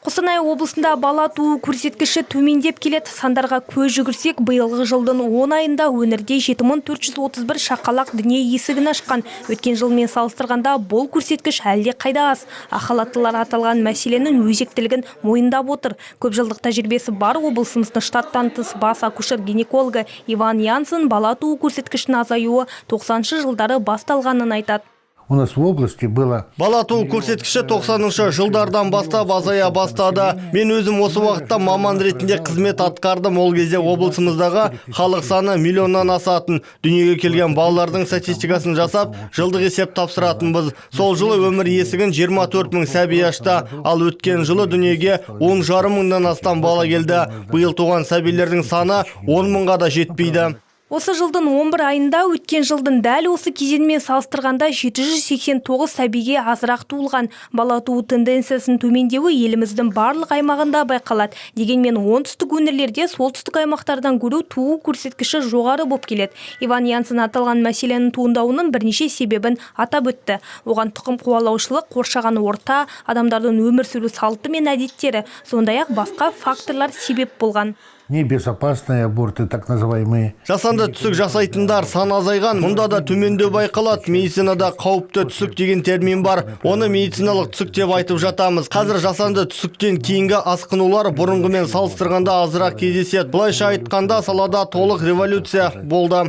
Қостанай облысында бала туу көрсеткіші төмендеп келеді. Сандарға көз жүгірсек, биылғы жылдың 10 айында өңірде 7431 шақалақ дүние есігін ашқан. Өткен жылмен салыстырғанда бұл көрсеткіш әлде қайда аз. Ақ халаттылар аталған мәселенің өзектілігін мойындап отыр. Көп жылдық тәжірибесі бар облысымыздың штаттан тыс бас акушер-гинекологы Иван Янсен бала туу көрсеткішінің азаюы 90-шы жылдары басталғанын айтады. У нас в области было... Бала туу көрсеткіші 90-шы жылдардан бастап азая бастады. Мен өзім осы уақытта маман ретінде қызмет атқардым. Ол кезде облысымыздағы халық саны миллионнан асатын. Дүниеге келген балалардың статистикасын жасап, жылдық есеп тапсыратынбыз. Сол жылы өмір есігін 24 мың сәби ашты. Ал өткен жылы дүниеге 10,5 мыңнан астам бала келді. Биыл туған сәбилердің саны 10 мыңға да жетпейді. Осы жылдың 11 айында өткен жылдың дәл осы кезеңмен салыстырғанда 789 сәбиге азырақ туылған. Бала туу тенденциясының төмендеуі еліміздің барлық аймағында байқалады. Дегенмен оңтүстік өңірлерде солтүстік аймақтардан көру туу көрсеткіші жоғары болып келеді. Иван Янсен аталған мәселенің туындауының бірнеше себебін атап өтті. Оған тұқым қуалаушылық, қоршаған орта, адамдардың өмір сүру салты мен әдеттері, сондай-ақ басқа факторлар себеп болған. Небезопасные аборты, так называемые. Жасанды түсік жасайтындар сан азайған. Мұнда да төмендеу байқалады. Медицинада қауіпті түсік деген термин бар. Оны медициналық түсік деп айтып жатамыз. Қазір жасанды түсіктен кейінгі асқынулар бұрынғымен салыстырғанда азырақ кездеседі. Бұлайша айтқанда салада толық революция болды.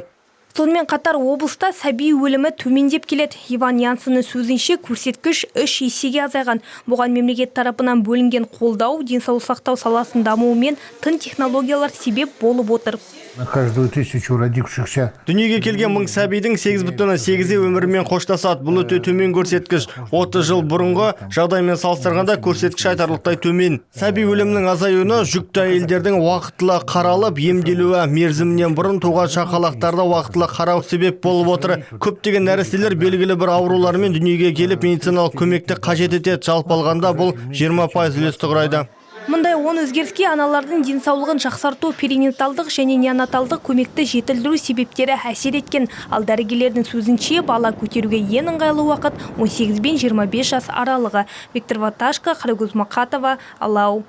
Сонымен қатар облыста сәби өлімі төмендеп келеді. Иван Янсеннің сөзінше көрсеткіш 3 есеге азайған. Бұған мемлекет тарапынан бөлінген қолдау, денсаулық сақтау саласын дамуы мен тың технологиялар себеп болып отыр. На каждую 1000 родившихся. Дүниеге келген 1000 сәбидің 8,8-і өмірімен қоштасады. Бұл өте төмен көрсеткіш. 30 жыл бұрынғы жағдаймен салыстырғанда көрсеткіш айтарлықтай төмен. Сәби өлімінің азаюына жүкті әйелдердің уақытылы қаралып, емделуі, мерзімінен бұрын туған шақалақтарды уақытылы қарау себеп болып отыр. Көптеген нәрестелер белгілі бір аурулармен дүниеге келіп медициналық көмекті қажет етеді. Жалпы алғанда бұл 20% үлесті құрайды. Мұндай оң өзгеріске аналардың денсаулығын жақсарту, перинаталдық және неонаталдық көмекті жетілдіру себептері әсер еткен. Ал дәрігерлердің сөзінше бала көтеруге ең ыңғайлы уақыт 18 бен 25 жас аралығы. Виктор Ваташко, Қарагөз Мақатова, Алау.